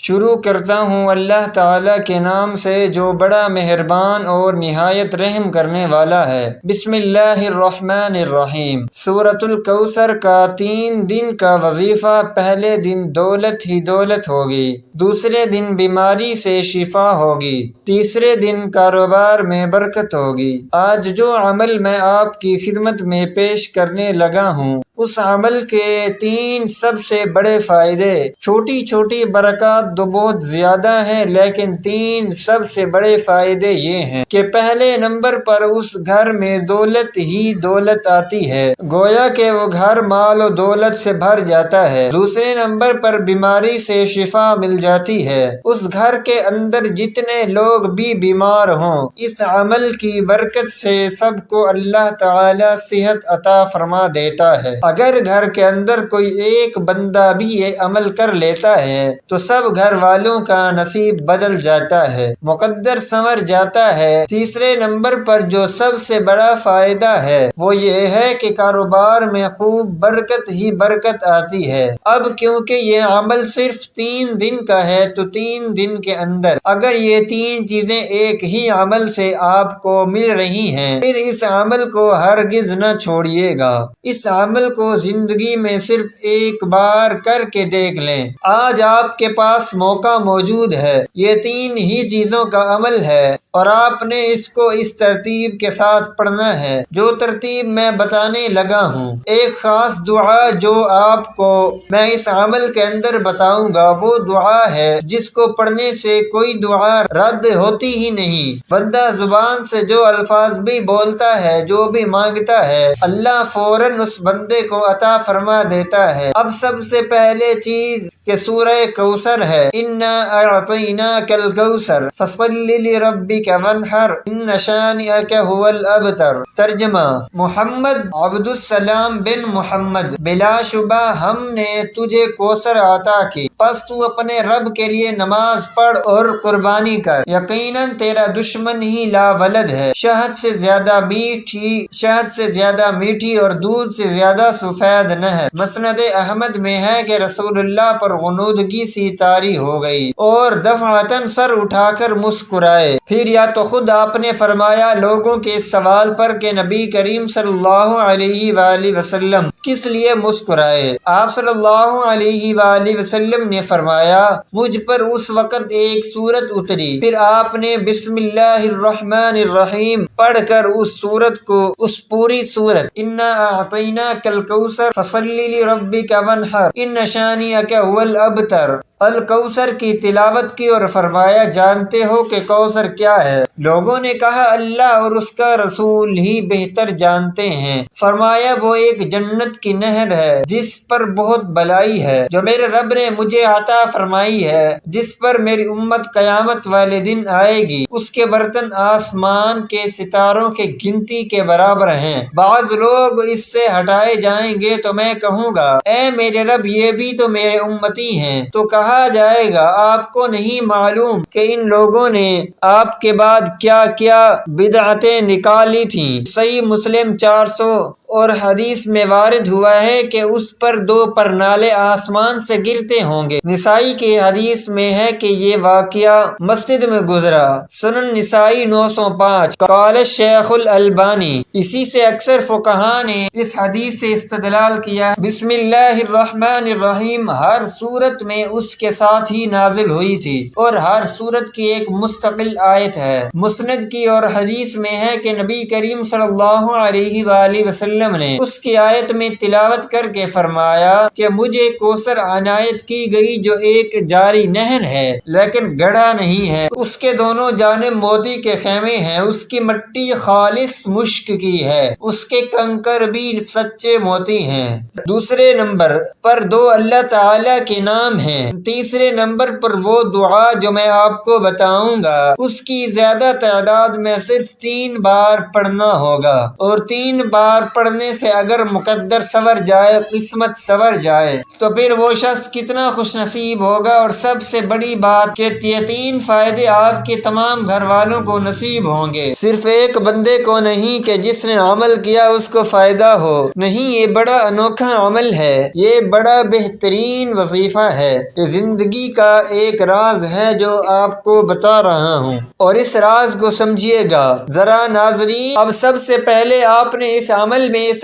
شروع کرتا ہوں اللہ تعالیٰ کے نام سے جو بڑا مہربان اور نہایت رحم کرنے والا ہے۔ بسم اللہ الرحمن الرحیم۔ سورۃ الکوثر کا 3 دن کا وظیفہ: پہلے دن دولت ہی دولت ہوگی، دوسرے دن بیماری سے شفا ہوگی، تیسرے دن کاروبار میں برکت ہوگی۔ آج جو عمل میں آپ کی خدمت میں پیش کرنے لگا ہوں، اس عمل کے 3 سب سے بڑے فائدے۔ چھوٹی چھوٹی برکات تو بہت زیادہ ہیں، لیکن 3 سب سے بڑے فائدے یہ ہیں کہ پہلے نمبر پر اس گھر میں دولت ہی دولت آتی ہے، گویا کہ وہ گھر مال و دولت سے بھر جاتا ہے۔ دوسرے نمبر پر بیماری سے شفا مل جاتی ہے، اس گھر کے اندر جتنے لوگ بھی بیمار ہوں، اس عمل کی برکت سے سب کو اللہ تعالی صحت عطا فرما دیتا ہے۔ اگر گھر کے اندر کوئی ایک بندہ بھی یہ عمل کر لیتا ہے تو سب گھر والوں کا نصیب بدل جاتا ہے، مقدر سنور جاتا ہے۔ تیسرے نمبر پر جو سب سے بڑا فائدہ ہے وہ یہ ہے کہ کاروبار میں خوب برکت ہی برکت آتی ہے۔ اب کیونکہ یہ عمل صرف 3 دن کا ہے تو 3 دن کے اندر اگر یہ 3 چیزیں ایک ہی عمل سے آپ کو مل رہی ہیں، پھر اس عمل کو ہرگز نہ چھوڑیے گا۔ اس عمل کو زندگی میں صرف ایک بار کر کے دیکھ لیں۔ آج آپ کے پاس موقع موجود ہے، یہ 3 ہی چیزوں کا عمل ہے اور آپ نے اس کو اس ترتیب کے ساتھ پڑھنا ہے جو ترتیب میں بتانے لگا ہوں۔ ایک خاص دعا جو آپ کو میں اس عمل کے اندر بتاؤں گا وہ دعا ہے جس کو پڑھنے سے کوئی دعا رد ہوتی ہی نہیں۔ بندہ زبان سے جو الفاظ بھی بولتا ہے، جو بھی مانگتا ہے، اللہ فوراً اس بندے کو عطا فرما دیتا ہے۔ اب سب سے پہلے چیز کہ سورہ کوثر ہے، انا اعطیناک الکوثر فصل لربک وانحر ان شانئک هو الابتر۔ ترجمہ: محمد عبد السلام بن محمد، بلا شبہ ہم نے تجھے کوثر عطا کی، پس تو اپنے رب کے لیے نماز پڑھ اور قربانی کر، یقیناً تیرا دشمن ہی لا ولد ہے، شہد سے زیادہ میٹھی اور دودھ سے زیادہ سفید نہر۔ مسند احمد میں ہے کہ رسول اللہ پر غنودگی سی طاری ہو گئی اور دفعتاً سر اٹھا کر مسکرائے۔ پھر یا تو خود آپ نے فرمایا لوگوں کے اس سوال پر کہ نبی کریم صلی اللہ علیہ وآلہ وسلم کس لیے مسکرائے، آپ صلی اللہ علیہ وآلہ وسلم نے فرمایا مجھ پر اس وقت ایک سورت اتری، پھر آپ نے بسم اللہ الرحمن الرحیم پڑھ کر اس سورت کو، اس پوری سورت انا اعطیناک الکوثر فصل لربک وانحر ان شانئک هو الابتر، الکوثر کی تلاوت کی اور فرمایا جانتے ہو کہ کوثر کیا ہے؟ لوگوں نے کہا اللہ اور اس کا رسول ہی بہتر جانتے ہیں۔ فرمایا وہ ایک جنت کی نہر ہے جس پر بہت بلائی ہے جو میرے رب نے مجھے عطا فرمائی ہے، جس پر میری امت قیامت والے دن آئے گی، اس کے برتن آسمان کے ستاروں کے گنتی کے برابر ہیں۔ بعض لوگ اس سے ہٹائے جائیں گے تو میں کہوں گا اے میرے رب یہ بھی تو میرے امتی ہیں، تو کہا جائے گا آپ کو نہیں معلوم کہ ان لوگوں نے آپ کے بعد کیا کیا بدعتیں نکالی تھیں۔ صحیح مسلم 400 اور حدیث میں وارد ہوا ہے کہ اس پر 2 پرنالے آسمان سے گرتے ہوں گے۔ نسائی کی حدیث میں ہے کہ یہ واقعہ مسجد میں گزرا، سنن نسائی 905۔ قال الشیخ الالبانی، اسی سے اکثر فقہاء نے اس حدیث سے استدلال کیا۔ بسم اللہ الرحمن الرحیم ہر سورت میں اس کے ساتھ ہی نازل ہوئی تھی اور ہر سورت کی ایک مستقل آیت ہے۔ مسند کی اور حدیث میں ہے کہ نبی کریم صلی اللہ علیہ وآلہ وسلم نے اس کی آیت میں تلاوت کر کے فرمایا کہ مجھے کوثر عنایت کی گئی جو ایک جاری نہر ہے لیکن گڑھا نہیں ہے، اس کے دونوں جانب موتی کے خیمے ہیں، اس کی مٹی خالص مشک کی ہے، اس کے کنکر بھی سچے موتی ہیں۔ دوسرے نمبر پر 2 اللہ تعالی کے نام ہیں۔ تیسرے نمبر پر وہ دعا جو میں آپ کو بتاؤں گا اس کی زیادہ تعداد میں صرف 3 بار پڑھنا ہوگا اور 3 بار پڑھنے پڑھنے سے اگر مقدر سنور جائے، قسمت سنور جائے، تو پھر وہ شخص کتنا خوش نصیب ہوگا۔ اور سب سے بڑی بات کہ یہ 3 فائدے آپ کے تمام گھر والوں کو نصیب ہوں گے، صرف ایک بندے کو نہیں کہ جس نے عمل کیا اس کو فائدہ ہو، نہیں، یہ بڑا انوکھا عمل ہے، یہ بڑا بہترین وظیفہ ہے۔ یہ زندگی کا ایک راز ہے جو آپ کو بتا رہا ہوں، اور اس راز کو سمجھیے گا ذرا ناظرین۔ اب سب سے پہلے آپ نے اس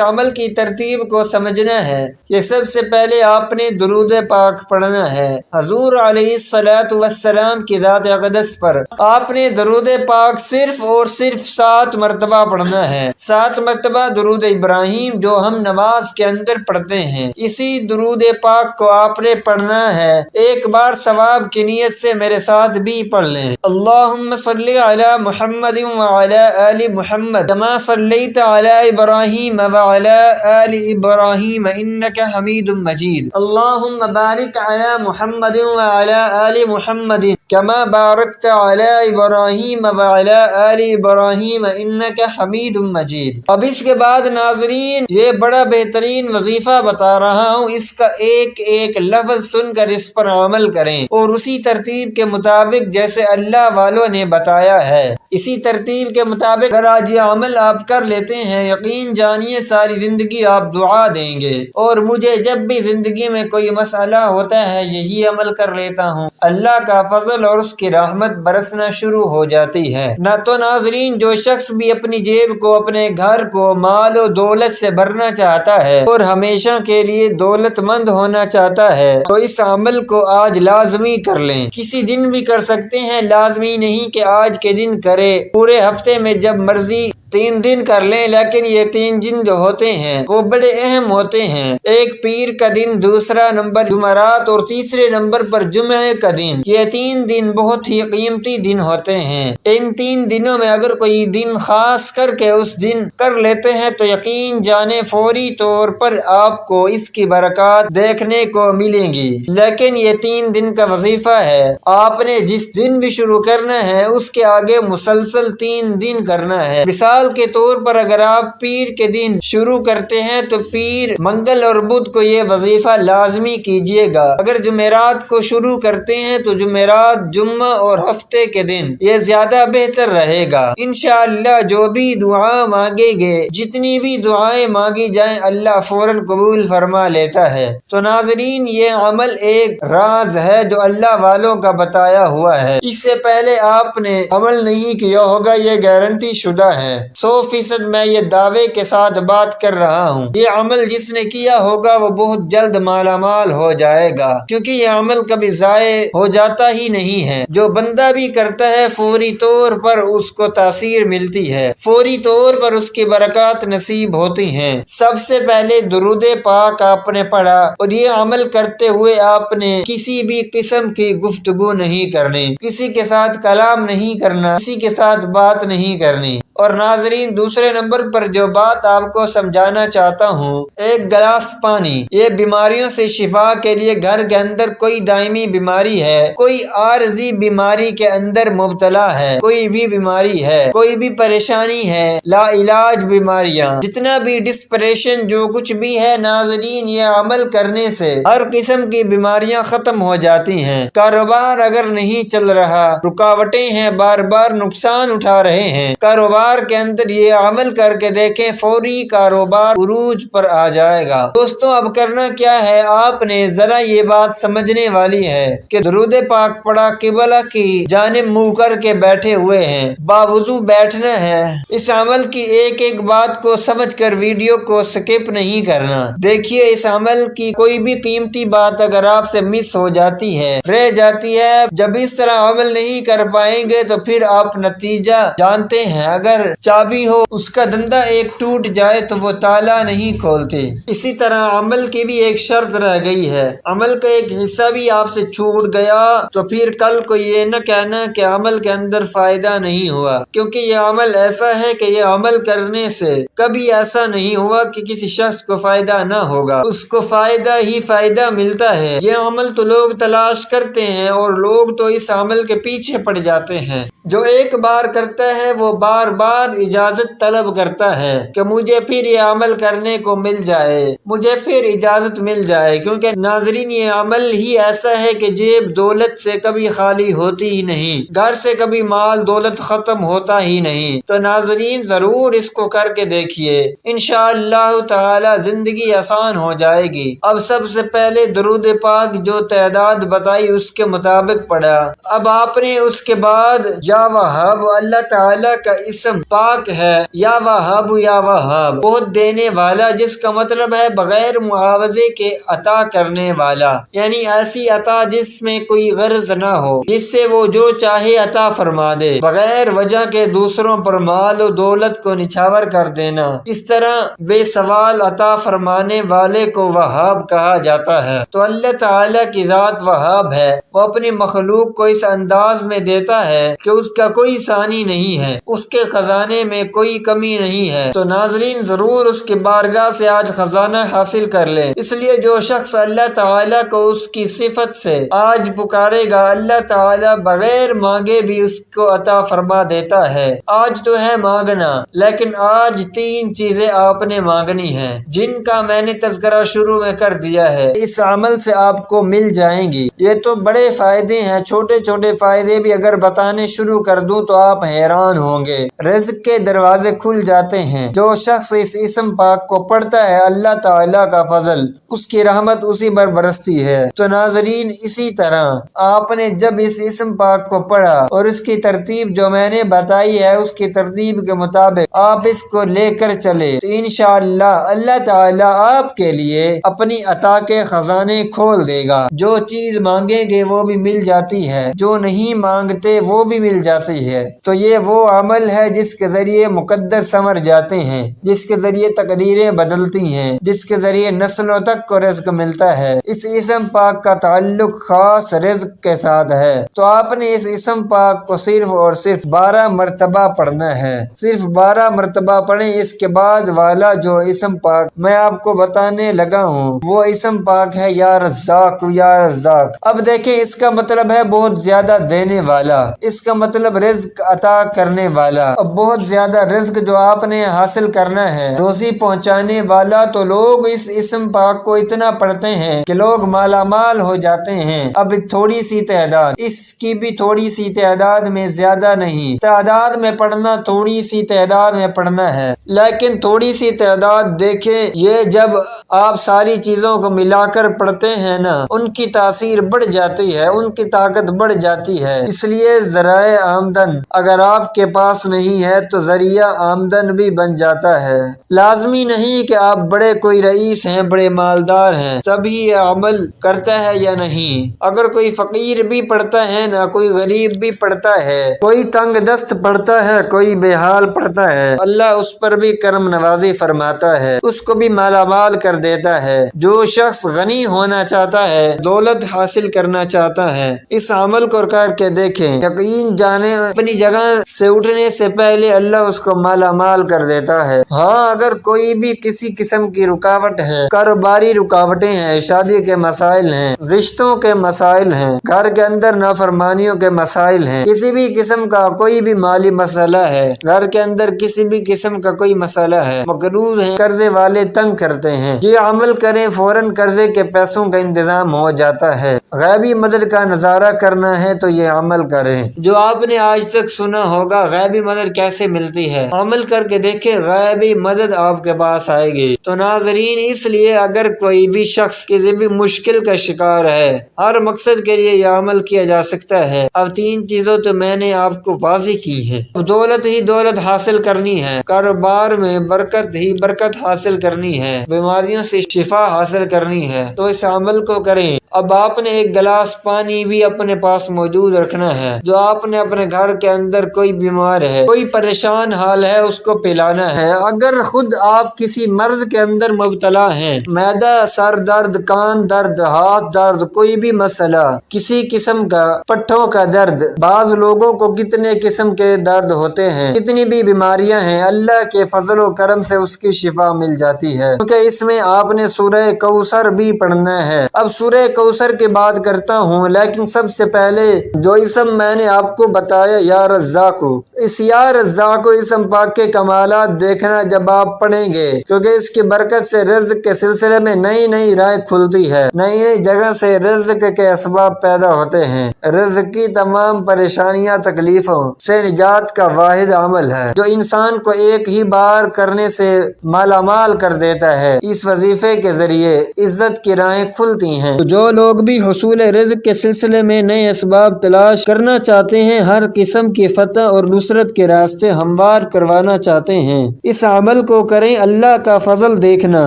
عمل کی ترتیب کو سمجھنا ہے کہ سب سے پہلے آپ نے درود پاک پڑھنا ہے حضور علیہ الصلوۃ والسلام کی ذات اقدس پر۔ آپ نے درود پاک صرف اور صرف 7 مرتبہ پڑھنا ہے، 7 مرتبہ درود ابراہیم جو ہم نماز کے اندر پڑھتے ہیں، اسی درود پاک کو آپ نے پڑھنا ہے۔ ایک بار ثواب کی نیت سے میرے ساتھ بھی پڑھ لیں، اللہم صلی علی محمد وعلی آل محمد کما صلیت علی ابراہیم وعلی آل ابراہیم انک حمید مجید، اللہم بارک علی محمد وعلی آل محمد کما بارکت علی ابراہیم وعلی آل ابراہیم انک حمید مجید۔ اب اس کے بعد ناظرین یہ بڑا بہترین وظیفہ بتا رہا ہوں، اس کا ایک ایک لفظ سن کر اس پر عمل کریں، اور اسی ترتیب کے مطابق جیسے اللہ والوں نے بتایا ہے اسی ترتیب کے مطابق اگر آج یہ عمل آپ کر لیتے ہیں، یقین جانیے ساری زندگی آپ دعا دیں گے۔ اور مجھے جب بھی زندگی میں کوئی مسئلہ ہوتا ہے یہی عمل کر لیتا ہوں، اللہ کا فضل اور اس کی رحمت برسنا شروع ہو جاتی ہے۔ نہ تو ناظرین جو شخص بھی اپنی جیب کو، اپنے گھر کو مال و دولت سے بھرنا چاہتا ہے اور ہمیشہ کے لیے دولت مند ہونا چاہتا ہے تو اس عمل کو آج لازمی کر لیں۔ کسی دن بھی کر سکتے ہیں، لازمی نہیں کہ آج کے دن کرے، پورے ہفتے میں جب مرضی 3 دن کر لیں، لیکن یہ 3 دن جو ہوتے ہیں وہ بڑے اہم ہوتے ہیں۔ ایک پیر کا دن، دوسرا نمبر جمعرات، اور تیسرے نمبر پر جمعے کا دن۔ یہ 3 دن بہت ہی قیمتی دن ہوتے ہیں۔ ان 3 دنوں میں اگر کوئی دن خاص کر کے اس دن کر لیتے ہیں تو یقین جانے فوری طور پر آپ کو اس کی برکات دیکھنے کو ملیں گی۔ لیکن یہ 3 دن کا وظیفہ ہے، آپ نے جس دن بھی شروع کرنا ہے اس کے آگے مسلسل 3 دن کرنا ہے۔ مثال کے طور پر اگر آپ پیر کے دن شروع کرتے ہیں تو پیر، منگل اور بدھ کو یہ وظیفہ لازمی کیجیے گا۔ اگر جمعرات کو شروع کرتے ہیں تو جمعرات، جمعہ اور ہفتے کے دن، یہ زیادہ بہتر رہے گا۔ انشاءاللہ جو بھی دعا مانگیں گے، جتنی بھی دعائیں مانگی جائیں، اللہ فوراً قبول فرما لیتا ہے۔ تو ناظرین یہ عمل ایک راز ہے جو اللہ والوں کا بتایا ہوا ہے، اس سے پہلے آپ نے عمل نہیں کیا ہوگا، یہ گارنٹی شدہ ہے۔ 100% میں یہ دعوے کے ساتھ بات کر رہا ہوں، یہ عمل جس نے کیا ہوگا وہ بہت جلد مالا مال ہو جائے گا، کیونکہ یہ عمل کبھی ضائع ہو جاتا ہی نہیں ہے۔ جو بندہ بھی کرتا ہے فوری طور پر اس کو تاثیر ملتی ہے، فوری طور پر اس کی برکات نصیب ہوتی ہیں۔ سب سے پہلے درود پاک آپ نے پڑھا، اور یہ عمل کرتے ہوئے آپ نے کسی بھی قسم کی گفتگو نہیں کرنی، کسی کے ساتھ کلام نہیں کرنا، کسی کے ساتھ بات نہیں کرنی۔ اور ناظرین دوسرے نمبر پر جو بات آپ کو سمجھانا چاہتا ہوں، ایک گلاس پانی، یہ بیماریوں سے شفا کے لیے گھر کے اندر کوئی دائمی بیماری ہے، کوئی عارضی بیماری کے اندر مبتلا ہے، کوئی بھی بیماری ہے، کوئی بھی پریشانی ہے، لا علاج بیماریاں، جتنا بھی ڈسپریشن جو کچھ بھی ہے، ناظرین یہ عمل کرنے سے ہر قسم کی بیماریاں ختم ہو جاتی ہیں۔ کاروبار اگر نہیں چل رہا، رکاوٹیں ہیں، بار بار نقصان اٹھا رہے ہیں، کاروبار کے اندر یہ عمل کر کے دیکھیں، فوری کاروبار عروج پر آ جائے گا۔ دوستوں اب کرنا کیا ہے، آپ نے ذرا یہ بات سمجھنے والی ہے کہ درود پاک پڑا، قبلہ کی جانب منہ کر کے بیٹھے ہوئے ہیں، باوضو بیٹھنا ہے۔ اس عمل کی ایک ایک بات کو سمجھ کر ویڈیو کو سکپ نہیں کرنا۔ دیکھیے اس عمل کی کوئی بھی قیمتی بات اگر آپ سے مس ہو جاتی ہے، رہ جاتی ہے، جب اس طرح عمل نہیں کر پائیں گے تو پھر آپ نتیجہ جانتے ہیں، اگر چابی ہو اس کا دندہ ایک ٹوٹ جائے تو وہ تالا نہیں کھولتے۔ اسی طرح عمل کی بھی ایک شرط رہ گئی ہے، عمل کا ایک حصہ بھی آپ سے چھوٹ گیا تو پھر کل کو یہ نہ کہنا کہ عمل کے اندر فائدہ نہیں ہوا، کیونکہ یہ عمل ایسا ہے کہ یہ عمل کرنے سے کبھی ایسا نہیں ہوا کہ کسی شخص کو فائدہ نہ ہوگا، اس کو فائدہ ہی فائدہ ملتا ہے۔ یہ عمل تو لوگ تلاش کرتے ہیں اور لوگ تو اس عمل کے پیچھے پڑ جاتے ہیں، جو ایک بار کرتا ہے وہ بار بار اجازت طلب کرتا ہے کہ مجھے پھر یہ عمل کرنے کو مل جائے، مجھے پھر اجازت مل جائے، کیونکہ ناظرین یہ عمل ہی ایسا ہے کہ جیب دولت سے کبھی خالی ہوتی ہی نہیں، گھر سے کبھی مال دولت ختم ہوتا ہی نہیں۔ تو ناظرین ضرور اس کو کر کے دیکھیے، انشاءاللہ تعالی زندگی آسان ہو جائے گی۔ اب سب سے پہلے درود پاک جو تعداد بتائی اس کے مطابق پڑھا۔ اب آپ نے اس کے بعد یا وہاب، اللہ تعالی کا اسم پاک ہے، یا وہاب یا وہاب، بہت دینے والا، جس کا مطلب ہے بغیر معاوضے کے عطا کرنے والا، یعنی ایسی عطا جس میں کوئی غرض نہ ہو، جس سے وہ جو چاہے عطا فرما دے، بغیر وجہ کے دوسروں پر مال و دولت کو نچھاور کر دینا۔ اس طرح بے سوال عطا فرمانے والے کو وہاب کہا جاتا ہے۔ تو اللہ تعالی کی ذات وہاب ہے، وہ اپنی مخلوق کو اس انداز میں دیتا ہے کہ اس کا کوئی ثانی نہیں ہے، اس کے خزانے میں کوئی کمی نہیں ہے۔ تو ناظرین ضرور اس کی بارگاہ سے آج خزانہ حاصل کر لیں، اس لیے جو شخص اللہ تعالیٰ کو اس کی صفت سے آج پکارے گا، اللہ تعالیٰ بغیر مانگے بھی اس کو عطا فرما دیتا ہے۔ آج تو ہے مانگنا، لیکن آج 3 چیزیں آپ نے مانگنی ہیں جن کا میں نے تذکرہ شروع میں کر دیا ہے، اس عمل سے آپ کو مل جائیں گی۔ یہ تو بڑے فائدے ہیں، چھوٹے چھوٹے فائدے بھی اگر بتانے شروع کر دوں تو آپ حیران ہوں گے۔ رزق کے دروازے کھل جاتے ہیں، جو شخص اس اسم پاک کو پڑھتا ہے اللہ تعالیٰ کا فضل، اس کی رحمت اسی پر برستی ہے۔ تو ناظرین اسی طرح آپ نے جب اس اسم پاک کو پڑھا اور اس کی ترتیب جو میں نے بتائی ہے اس کی ترتیب کے مطابق آپ اس کو لے کر چلے تو انشاءاللہ اللہ تعالیٰ آپ کے لیے اپنی عطا کے خزانے کھول دے گا۔ جو چیز مانگیں گے وہ بھی مل جاتی ہے، جو نہیں مانگتے وہ بھی مل جاتی ہے۔ تو یہ وہ عمل ہے جس کے ذریعے مقدر سنور جاتے ہیں، جس کے ذریعے تقدیریں بدلتی ہیں، جس کے ذریعے نسلوں تک کو رزق ملتا ہے۔ اس اسم پاک کا تعلق خاص رزق کے ساتھ ہے، تو آپ نے اس اسم پاک کو صرف اور صرف 12 مرتبہ پڑھنا ہے، صرف 12 مرتبہ پڑھیں۔ اس کے بعد والا جو اسم پاک میں آپ کو بتانے لگا ہوں وہ اسم پاک ہے یا رزاق، یا رزاق۔ اب دیکھیں اس کا مطلب ہے بہت زیادہ دینے والا، اس کا مطلب رزق عطا کرنے والا۔ اب بہت زیادہ رزق جو آپ نے حاصل کرنا ہے، روزی پہنچانے والا، تو لوگ اس اسم پاک کو اتنا پڑھتے ہیں کہ لوگ مالا مال ہو جاتے ہیں۔ اب تھوڑی سی تعداد، اس کی بھی تھوڑی سی تعداد میں، زیادہ نہیں، تعداد میں پڑھنا، تھوڑی سی تعداد میں پڑھنا ہے، لیکن تھوڑی سی تعداد دیکھیں، یہ جب آپ ساری چیزوں کو ملا کر پڑھتے ہیں نا، ان کی تاثیر بڑھ جاتی ہے، ان کی طاقت بڑھ جاتی ہے۔ اس لیے ذرائع آمدن اگر آپ کے پاس نہیں ہے تو ذریعہ آمدن بھی بن جاتا ہے۔ لازمی نہیں کہ آپ بڑے کوئی رئیس ہیں، بڑے مالدار ہیں تبھی یہ عمل کرتا ہے یا نہیں۔ اگر کوئی فقیر بھی پڑھتا ہے نا، کوئی غریب بھی پڑھتا ہے، کوئی تنگ دست پڑھتا ہے، کوئی بے حال پڑھتا ہے، اللہ اس پر بھی کرم نوازی فرماتا ہے، اس کو بھی مالا مال کر دیتا ہے۔ جو شخص غنی ہونا چاہتا ہے، دولت حاصل کرنا چاہتا ہے، اس عمل کو کر کے دیکھیں، یقین جانے اپنی جگہ سے اٹھنے سے پہلے اللہ اس کو مالا مال کر دیتا ہے۔ ہاں اگر کوئی بھی کسی قسم کی رکاوٹ ہے، کاروباری رکاوٹیں ہیں، شادی کے مسائل ہیں، رشتوں کے مسائل ہیں، گھر کے اندر نافرمانیوں کے مسائل ہیں، کسی بھی قسم کا کوئی بھی مالی مسئلہ ہے، گھر کے اندر کسی بھی قسم کا کوئی مسئلہ ہے، مقروض ہیں، قرضے والے تنگ کرتے ہیں، یہ عمل کریں، فوراً قرضے کے پیسوں کا انتظام ہو جاتا ہے۔ غیبی مدد کا نظارہ کرنا ہے تو یہ عمل کریں۔ جو آپ نے آج تک سنا ہوگا غیبی مدد کیسے ملتی ہے، عمل کر کے دیکھیں، غیبی مدد آپ کے پاس آئے گی۔ تو ناظرین اس لیے اگر کوئی بھی شخص کسی بھی مشکل کا شکار ہے، ہر مقصد کے لیے یہ عمل کیا جا سکتا ہے۔ اب 3 چیزوں تو میں نے آپ کو واضح کی ہیں۔ دولت ہی دولت حاصل کرنی ہے، کاروبار میں برکت ہی برکت حاصل کرنی ہے، بیماریوں سے شفا حاصل کرنی ہے، تو اس عمل کو کریں۔ اب آپ نے ایک گلاس پانی بھی اپنے پاس موجود رکھنا ہے۔ جو آپ نے اپنے گھر کے اندر کوئی بیمار ہے، کوئی پریشان حال ہے، اس کو پلانا ہے۔ اگر خود آپ کسی مرض کے اندر مبتلا ہیں، معدہ، سر درد، کان درد، ہاتھ درد، کوئی بھی مسئلہ، کسی قسم کا پٹھوں کا درد، بعض لوگوں کو کتنے قسم کے درد ہوتے ہیں، کتنی بھی بیماریاں ہیں، اللہ کے فضل و کرم سے اس کی شفا مل جاتی ہے، کیونکہ اس میں آپ نے سورہ کوثر بھی پڑھنا ہے۔ اب سورہ کوثر کی بات کرتا ہوں، لیکن سب سے پہلے جو اسم میں نے آپ کو بتایا یا رزاق۔ اس یا رزاق اسم پاک کے کمالات دیکھنا جب آپ پڑھیں گے، کیونکہ اس کی برکت سے رزق کے سلسلے میں نئی نئی راہیں کھلتی ہے، نئی نئی جگہ سے رزق کے اسباب پیدا ہوتے ہیں۔ رزق کی تمام پریشانیاں تکلیفوں سے نجات کا واحد عمل ہے جو انسان کو ایک ہی بار کرنے سے مالا مال کر دیتا ہے۔ اس وظیفے کے ذریعے عزت کی راہیں کھلتی ہیں۔ تو جو لوگ بھی حصول رزق کے سلسلے میں نئے اسباب تلاش کرنا چاہتے ہیں، ہر قسم کی فتح اور نصرت کے راستے ہموار کروانا چاہتے ہیں، اس عمل کو کریں۔ اللہ کا فضل دیکھنا۔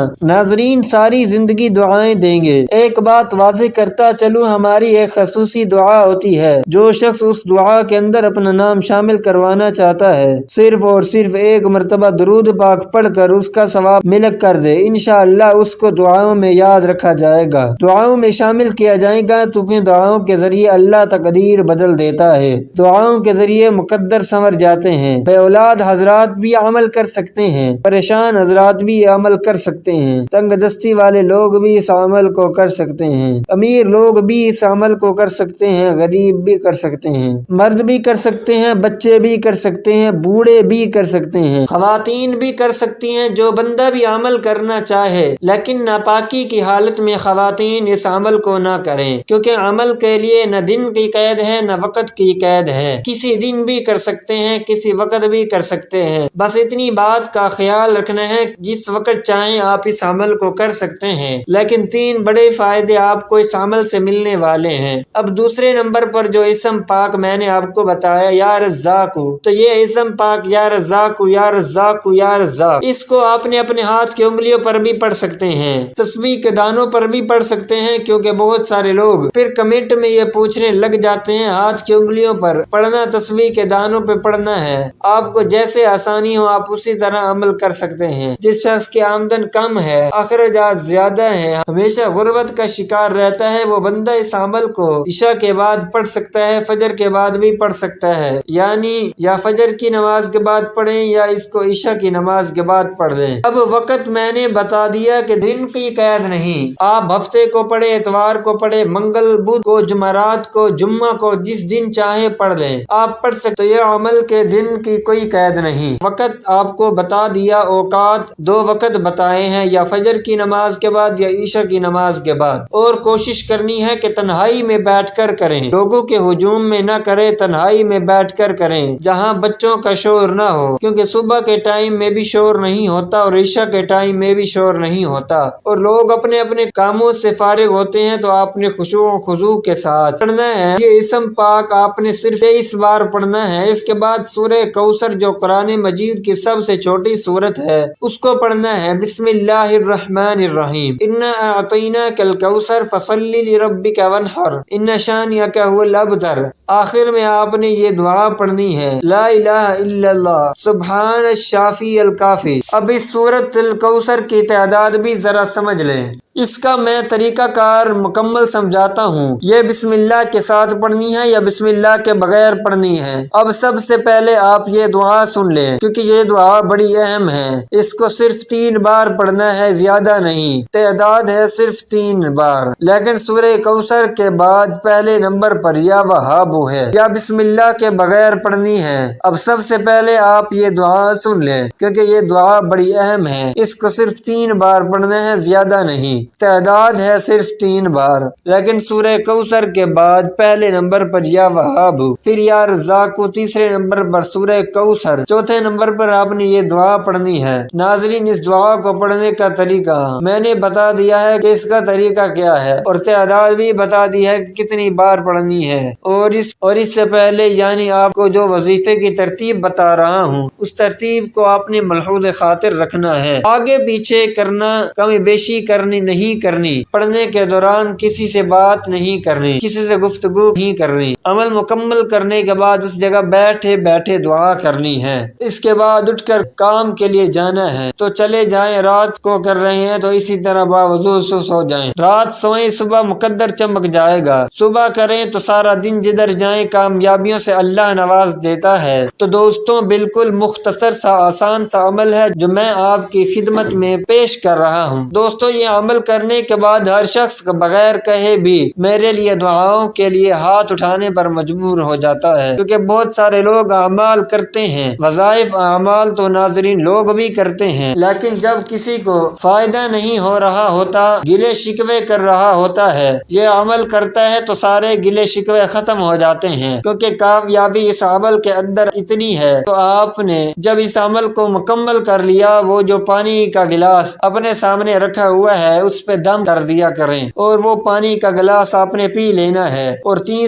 ناظرین، ساری زندگی دعائیں دیں گے۔ ایک بات واضح کرتا چلوں، ہماری ایک خصوصی دعا ہوتی ہے۔ جو شخص اس دعا کے اندر اپنا نام شامل کروانا چاہتا ہے، صرف اور صرف ایک مرتبہ درود پاک پڑھ کر اس کا ثواب ملک کر دے، انشاءاللہ اس کو دعاؤں میں یاد رکھا جائے گا، دعاؤں میں شامل کیا جائے گا، کیونکہ دعاؤں کے ذریعے اللہ تقدیر بدل دیتا ہے، دعاؤں کے ذریعے مقدر سنور جاتے ہیں۔ بے اولاد حضرات بھی عمل کر سکتے ہیں، پریشان حضرات بھی عمل کر سکتے ہیں، تنگ دستی والے لوگ بھی اس عمل کو کر سکتے ہیں، امیر لوگ بھی اس عمل کو کر سکتے ہیں، غریب بھی کر سکتے ہیں، مرد بھی کر سکتے ہیں، بچے بھی کر سکتے ہیں، بوڑھے بھی کر سکتے ہیں، خواتین بھی کر سکتی ہیں۔ جو بندہ بھی عمل کرنا چاہے لیکن ناپاکی کی حالت میں خواتین اس عمل کو نہ کریں، کیونکہ عمل کے لیے نہ دن کی قید ہے نہ وقت کی قید ہے۔ کسی دن بھی کر سکتے ہیں، کسی وقت بھی کر سکتے ہیں، بس اتنی بات کا خیال رکھنا ہے، جس وقت چاہیں آپ اس عمل کو کر سکتے ہیں، لیکن 3 بڑے فائدے آپ کو اس عمل سے ملنے والے ہیں۔ اب دوسرے نمبر پر جو اسم پاک میں نے آپ کو بتایا یا رزاق، تو یہ اسم پاک یا رزاق یا رزاق یا رزاق، اس کو آپ نے اپنے ہاتھ کی انگلیوں پر بھی پڑھ سکتے ہیں، تسبیح کے دانوں پر بھی پڑھ سکتے ہیں، کیونکہ بہت سارے لوگ پھر کمنٹ میں یہ پوچھنے لگ جاتے ہیں ہاتھ کی انگلیوں پر پڑھنا تسبیح کے دانوں پہ پڑھنا ہے۔ آپ کو جیسے آسانی ہو آپ اسی طرح عمل کر سکتے ہیں۔ جس شخص کی آمدن کم ہے، اخراجات زیادہ ہیں، ہمیشہ غربت کا شکار رہتا ہے، وہ بندہ اس عمل کو عشاء کے بعد پڑھ سکتا ہے، فجر کے بعد بھی پڑھ سکتا ہے، یعنی یا فجر کی نماز کے بعد پڑھیں یا اس کو عشاء کی نماز کے بعد پڑھ دیں۔ اب وقت میں نے بتا دیا کہ دن کی قید نہیں، آپ ہفتے کو پڑھے، اتوار کو پڑھے، منگل بدھ کو، جمعرات کو، جمعہ کو، جس دن چاہے پڑھ لیں، آپ پڑھ سکتے۔ یہ عمل کے دن کی کوئی قید نہیں۔ وقت آپ کو بتا دیا، اوقات 2 وقت بتائے ہیں، یا فجر کی نماز کے بعد یا عشاء کی نماز کے بعد، اور کوشش کرنی ہے کہ تنہائی میں بیٹھ کر کریں، لوگوں کے ہجوم میں نہ کریں، تنہائی میں بیٹھ کر کریں جہاں بچوں کا شور نہ ہو، کیونکہ صبح کے ٹائم میں بھی شور نہیں ہوتا اور عشاء کے ٹائم میں بھی شور نہیں ہوتا، اور لوگ اپنے اپنے کاموں سے فارغ ہوتے ہیں، تو آپ نے خشوع و خضوع کے ساتھ پڑھنا ہے۔ یہ اسم پاک آپ نے صرف 23 بار پڑھنا ہے۔ اس کے بعد سورہ کوثر جو قرآن مجید کی سب سے چھوٹی سورت ہے اس کو پڑھنا ہے۔ بسم اللہ الرحمن الرحیم، انا اعطیناک الکوثر فصل لربک وانحر ان شانئک هو الابتر۔ آخر میں آپ نے یہ دعا پڑھنی ہے، لا الہ الا اللہ سبحان الشافی الکافی۔ اب اس سورت الکوثر کی تعداد بھی ذرا سمجھ لیں۔ اس کا میں طریقہ کار مکمل سمجھاتا ہوں۔ یہ بسم اللہ کے ساتھ پڑھنی ہے یا بسم اللہ کے بغیر پڑھنی ہے؟ اب سب سے پہلے آپ یہ دعا سن لیں، کیونکہ یہ دعا بڑی اہم ہے۔ اس کو صرف 3 بار پڑھنا ہے، زیادہ نہیں، تعداد ہے صرف 3 بار۔ لیکن سورہ کوثر کے بعد پہلے نمبر پر یا وہاب ہے، یا بسم اللہ کے بغیر پڑھنی ہے۔ اب سب سے پہلے آپ یہ دعا سن لیں، کیونکہ یہ دعا بڑی اہم ہے۔ اس کو صرف 3 بار پڑھنا ہے، زیادہ نہیں، تعداد ہے صرف 3 بار۔ لیکن سورہ کوثر کے بعد پہلے نمبر پر یا وہاب، پھر یا رزاق، تیسرے نمبر پر سورہ کوثر، چوتھے نمبر پر آپ نے یہ دعا پڑھنی ہے۔ ناظرین، اس دعا کو پڑھنے کا طریقہ میں نے بتا دیا ہے کہ اس کا طریقہ کیا ہے، اور تعداد بھی بتا دی ہے کہ کتنی بار پڑھنی ہے، اور اس سے پہلے یعنی آپ کو جو وظیفے کی ترتیب بتا رہا ہوں اس ترتیب کو آپ نے ملحوظ خاطر رکھنا ہے، آگے پیچھے کرنا، کمی بیشی کرنی نہیں کرنی، پڑھنے کے دوران کسی سے بات نہیں کرنی، کسی سے گفتگو نہیں کرنی، عمل مکمل کرنے کے بعد اس جگہ بیٹھے بیٹھے دعا کرنی ہے۔ اس کے بعد اٹھ کر کام کے لیے جانا ہے تو چلے جائیں، رات کو کر رہے ہیں تو اسی طرح باوضو سو جائیں، رات سوئیں، صبح مقدر چمک جائے گا، صبح کریں تو سارا دن جدھر جائیں بجائے کامیابیوں سے اللہ نواز دیتا ہے۔ تو دوستوں بالکل مختصر سا آسان سا عمل ہے جو میں آپ کی خدمت میں پیش کر رہا ہوں۔ دوستوں یہ عمل کرنے کے بعد ہر شخص بغیر کہے بھی میرے لیے دعاؤں کے لیے ہاتھ اٹھانے پر مجبور ہو جاتا ہے، کیونکہ بہت سارے لوگ اعمال کرتے ہیں، وظائف اعمال تو ناظرین لوگ بھی کرتے ہیں، لیکن جب کسی کو فائدہ نہیں ہو رہا ہوتا، گلے شکوے کر رہا ہوتا ہے، یہ عمل کرتا ہے تو سارے گلے شکوے ختم ہو جاتے ہیں، کیونکہ کامیابی اس عمل کے اندر اتنی ہے۔ تو آپ نے جب اس عمل کو مکمل کر لیا، وہ جو پانی کا گلاس اپنے سامنے رکھا ہوا ہے اس پہ دم کر دیا کریں، اور وہ پانی کا گلاس آپ نے پی لینا ہے، اور 3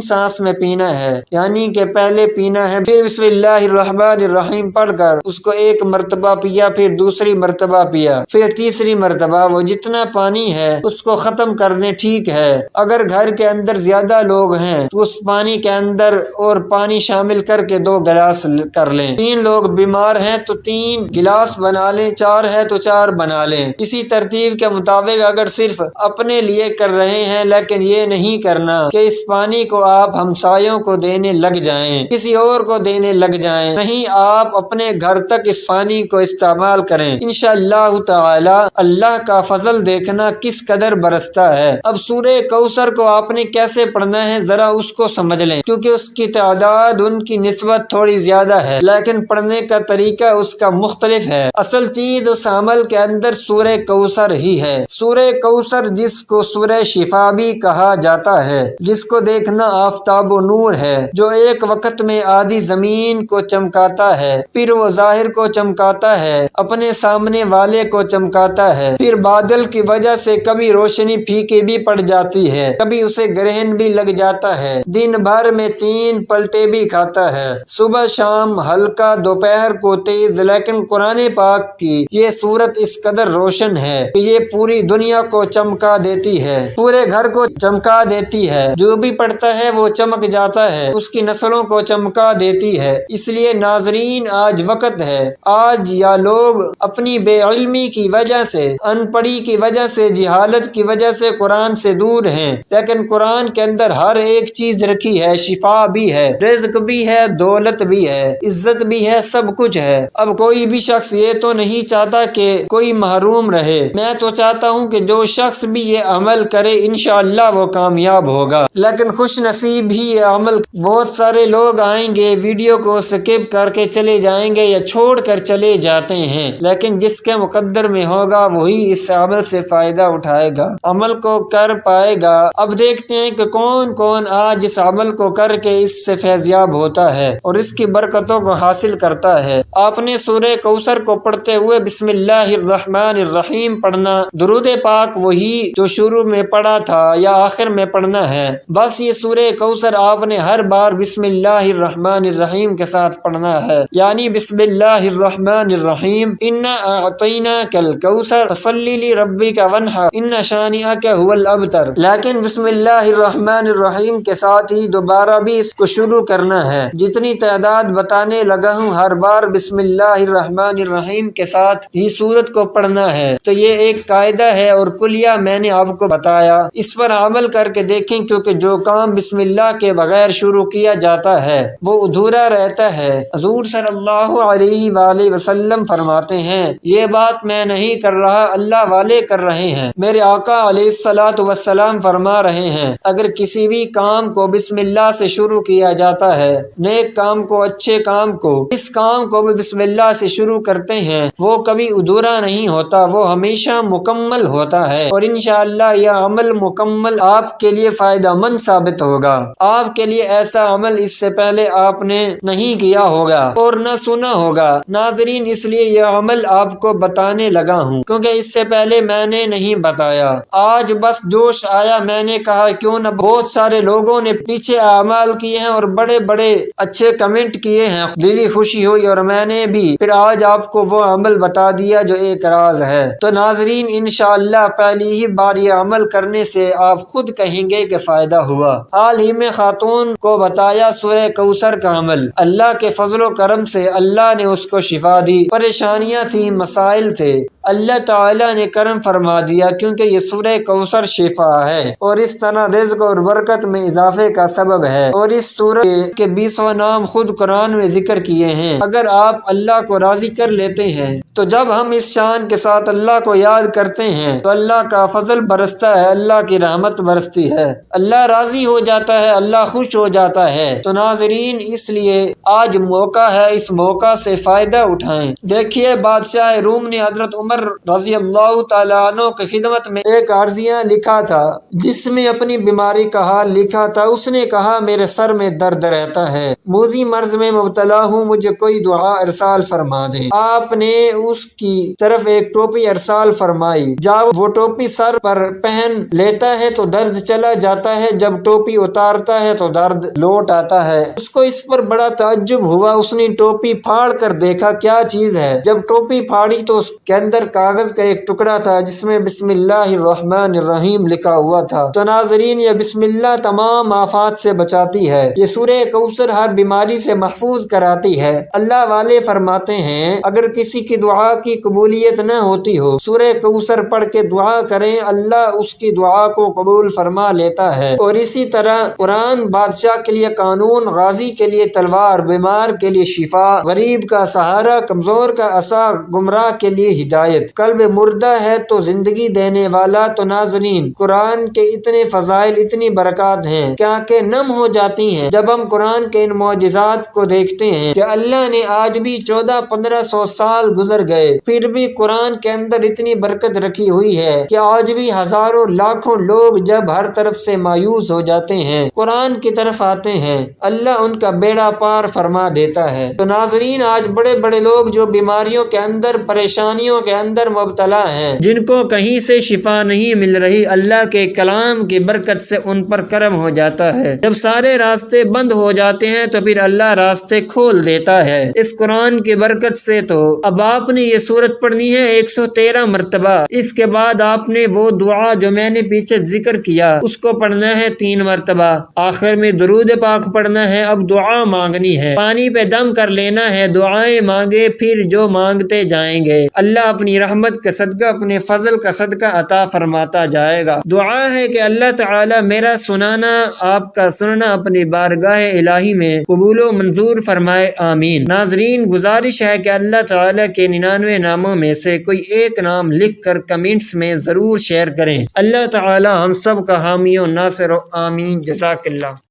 سانس میں پینا ہے، یعنی کہ پہلے پینا ہے، پھر بسم اللہ الرحمن الرحیم پڑھ کر اس کو ایک مرتبہ پیا، پھر دوسری مرتبہ پیا، پھر تیسری مرتبہ، وہ جتنا پانی ہے اس کو ختم کر دیں۔ ٹھیک ہے، اگر گھر کے اندر زیادہ لوگ ہیں تو اس پانی کے اندر اور پانی شامل کر کے 2 گلاس کر لیں۔ 3 لوگ بیمار ہیں تو 3 گلاس بنا لیں، 4 ہے تو 4 بنا لیں۔ اسی ترتیب کے مطابق اگر صرف اپنے لیے کر رہے ہیں، لیکن یہ نہیں کرنا کہ اس پانی کو آپ ہمسایوں کو دینے لگ جائیں، کسی اور کو دینے لگ جائیں، نہیں، آپ اپنے گھر تک اس پانی کو استعمال کریں۔ انشاءاللہ تعالی اللہ کا فضل دیکھنا کس قدر برستا ہے۔ اب سورہ کوثر کو آپ نے کیسے پڑھنا ہے ذرا اس کو سمجھ لیں، کیونکہ اس کی تعداد ان کی نسبت تھوڑی زیادہ ہے، لیکن پڑھنے کا طریقہ اس کا مختلف ہے۔ اصل چیز اس عمل کے اندر سورہ کوثر ہی ہے۔ سورہ کوثر جس کو سورہ شفا بھی کہا جاتا ہے، جس کو دیکھنا آفتاب و نور ہے، جو ایک وقت میں آدھی زمین کو چمکاتا ہے، پھر وہ ظاہر کو چمکاتا ہے، اپنے سامنے والے کو چمکاتا ہے، پھر بادل کی وجہ سے کبھی روشنی پھیکی بھی پڑ جاتی ہے، کبھی اسے گرہن بھی لگ جاتا ہے، دن بھر میں 3 پلٹے بھی کھاتا ہے، صبح شام ہلکا، دوپہر کو تیز، لیکن قرآن پاک کی یہ صورت اس قدر روشن ہے کہ یہ پوری دنیا کو چمکا دیتی ہے، پورے گھر کو چمکا دیتی ہے، جو بھی پڑھتا ہے وہ چمک جاتا ہے، اس کی نسلوں کو چمکا دیتی ہے۔ اس لیے ناظرین آج وقت ہے، آج یا لوگ اپنی بے علمی کی وجہ سے، ان پڑھی کی وجہ سے، جہالت کی وجہ سے قرآن سے دور ہیں، لیکن قرآن کے اندر ہر ایک چیز رکھی ہے، شفا بھی ہے، رزق بھی ہے، دولت بھی ہے، عزت بھی ہے، سب کچھ ہے۔ اب کوئی بھی شخص یہ تو نہیں چاہتا کہ کوئی محروم رہے، میں تو چاہتا ہوں کہ جو شخص بھی یہ عمل کرے انشاءاللہ وہ کامیاب ہوگا، لیکن خوش نصیب ہی یہ عمل، بہت سارے لوگ آئیں گے ویڈیو کو سکپ کر کے چلے جائیں گے یا چھوڑ کر چلے جاتے ہیں، لیکن جس کے مقدر میں ہوگا وہی اس عمل سے فائدہ اٹھائے گا، عمل کو کر پائے گا۔ اب دیکھتے ہیں کہ کون کون آج اس عمل کو کر کے اس سے فیضیاب ہوتا ہے اور اس کی برکتوں کو حاصل کرتا ہے۔ آپ نے سورہ کوثر کو پڑھتے ہوئے بسم اللہ الرحمن الرحیم پڑھنا، درود پاک وہی جو شروع میں پڑھا تھا یا آخر میں پڑھنا ہے، بس یہ سورہ کوثر آپ نے ہر بار بسم اللہ الرحمن الرحیم کے ساتھ پڑھنا ہے، یعنی بسم اللہ الرحمن الرحیم، انا اعطیناک الکوثر فصلی لربک وانحر ان شانئک هو الابتر، لیکن بسم اللہ الرحمن الرحیم کے ساتھ ہی دوبارہ بھی اس کو شروع کرنا ہے۔ جتنی تعداد بتانے لگا ہوں ہر بار بسم اللہ الرحمن الرحیم کے ساتھ ہی سورت کو پڑھنا ہے، تو یہ ایک قاعدہ ہے اور کلیہ میں نے آپ کو بتایا، اس پر عمل کر کے دیکھیں، کیونکہ جو کام بسم اللہ کے بغیر شروع کیا جاتا ہے وہ ادھورا رہتا ہے۔ حضور صلی اللہ علیہ وآلہ وسلم فرماتے ہیں یہ بات میں نہیں کر رہا، اللہ والے کر رہے ہیں، میرے آقا علیہ الصلوۃ والسلام فرما رہے ہیں اگر کسی بھی کام کو بسم اللہ سے شروع کیا جاتا ہے، نیک کام کو، اچھے کام کو، اس کام کو بھی بسم اللہ سے شروع کرتے ہیں، وہ کبھی ادھورا نہیں ہوتا، وہ ہمیشہ مکمل ہوتا ہے، اور انشاءاللہ یہ عمل مکمل آپ کے لیے فائدہ مند ثابت ہوگا۔ آپ کے لیے ایسا عمل اس سے پہلے آپ نے نہیں کیا ہوگا اور نہ سنا ہوگا ناظرین، اس لیے یہ عمل آپ کو بتانے لگا ہوں کیونکہ اس سے پہلے میں نے نہیں بتایا، آج بس جوش آیا، میں نے کہا کیوں نہ، بہت سارے لوگوں نے پیچھے اعمال کیے ہیں اور بڑے بڑے اچھے کمنٹ کیے ہیں، دلی خوشی ہوئی، اور میں نے بھی پھر آج آپ کو وہ عمل بتا دیا جو ایک راز ہے۔ تو ناظرین انشاءاللہ پہلی ہی بار یہ عمل کرنے سے آپ خود کہیں گے کہ فائدہ ہوا۔ حال ہی میں خاتون کو بتایا سورہ کوثر کا عمل، اللہ کے فضل و کرم سے اللہ نے اس کو شفا دی، پریشانیاں تھیں، مسائل تھے، اللہ تعالیٰ نے کرم فرما دیا، کیونکہ یہ سورہ کوثر شفا ہے اور اس طرح رزق اور برکت میں اضافے کا سبب ہے، اور اس سورہ کے 20واں نام خود قرآن میں ذکر کیے ہیں۔ اگر آپ اللہ کو راضی کر لیتے ہیں تو جب ہم اس شان کے ساتھ اللہ کو یاد کرتے ہیں تو اللہ کا فضل برستا ہے، اللہ کی رحمت برستی ہے، اللہ راضی ہو جاتا ہے، اللہ خوش ہو جاتا ہے۔ تو ناظرین، اس لیے آج موقع ہے، اس موقع سے فائدہ اٹھائیں۔ دیکھیے، بادشاہ روم نے حضرت عمر رضی اللہ تعالیٰ عنہ کی خدمت میں ایک عرضیہ لکھا تھا جس میں اپنی بیماری کا حال لکھا تھا۔ اس نے کہا، میرے سر میں درد رہتا ہے، موذی مرض میں مبتلا ہوں، مجھے کوئی دعا ارسال فرما دیں۔ آپ نے اس کی طرف ایک ٹوپی ارسال فرمائی۔ جب وہ ٹوپی سر پر پہن لیتا ہے تو درد چلا جاتا ہے، جب ٹوپی اتارتا ہے تو درد لوٹ آتا ہے۔ اس کو اس پر بڑا تعجب ہوا، اس نے ٹوپی پھاڑ کر دیکھا کیا چیز ہے۔ جب ٹوپی پھاڑی تو اس کے اندر کاغذ کا ایک ٹکڑا تھا جس میں بسم اللہ الرحمن الرحیم لکھا ہوا تھا۔ تو ناظرین، یہ بسم اللہ تمام آفات سے بچاتی ہے، یہ سورہ کوثر ہر بیماری سے محفوظ کراتی ہے۔ اللہ والے فرماتے ہیں، اگر کسی کی دعا کی قبولیت نہ ہوتی ہو، سورہ کوثر پڑھ کے دعا کریں، اللہ اس کی دعا کو قبول فرما لیتا ہے۔ اور اسی طرح قرآن بادشاہ کے لیے قانون، غازی کے لیے تلوار، بیمار کے لیے شفا، غریب کا سہارا، کمزور کا عصا، گمراہ کے لیے ہدایت، قلب مردہ ہے تو زندگی دینے والا۔ تو ناظرین، قرآن کے اتنے فضائل، اتنی برکات ہیں کہ آنکھیں نم ہو جاتی ہیں جب ہم قرآن کے ان معجزات کو دیکھتے ہیں کہ اللہ نے آج بھی 1400-1500 سال گزر گئے، پھر بھی قرآن کے اندر اتنی برکت رکھی ہوئی ہے کہ آج بھی ہزاروں لاکھوں لوگ جب ہر طرف سے مایوس ہو جاتے ہیں، قرآن کی طرف آتے ہیں، اللہ ان کا بیڑا پار فرما دیتا ہے۔ تو ناظرین، آج بڑے بڑے لوگ جو بیماریوں کے اندر، پریشانیوں کے اندر مبتلا ہیں، جن کو کہیں سے شفا نہیں مل رہی، اللہ کے کلام کی برکت سے ان پر کرم ہو جاتا ہے۔ جب سارے راستے بند ہو جاتے ہیں تو پھر اللہ راستے کھول دیتا ہے اس قرآن کی برکت سے۔ تو اب آپ نے یہ سورت پڑھنی ہے 113 مرتبہ۔ اس کے بعد آپ نے وہ دعا جو میں نے پیچھے ذکر کیا اس کو پڑھنا ہے 3 مرتبہ۔ آخر میں درود پاک پڑھنا ہے۔ اب دعا مانگنی ہے، پانی پہ دم کر لینا ہے، دعائیں مانگے، پھر جو مانگتے جائیں گے اللہ اپنی رحمت کا صدقہ، اپنے فضل کا صدقہ عطا فرماتا جائے گا۔ دعا ہے کہ اللہ تعالی میرا سنانا، آپ کا سننا اپنی بارگاہ الہی میں قبول و منظور فرمائے، آمین۔ ناظرین، گزارش ہے کہ اللہ تعالی کے 99 ناموں میں سے کوئی ایک نام لکھ کر کمنٹس میں ضرور شیئر کریں۔ اللہ تعالی ہم سب کا حامی و ناصر و آمین۔ جزاک اللہ۔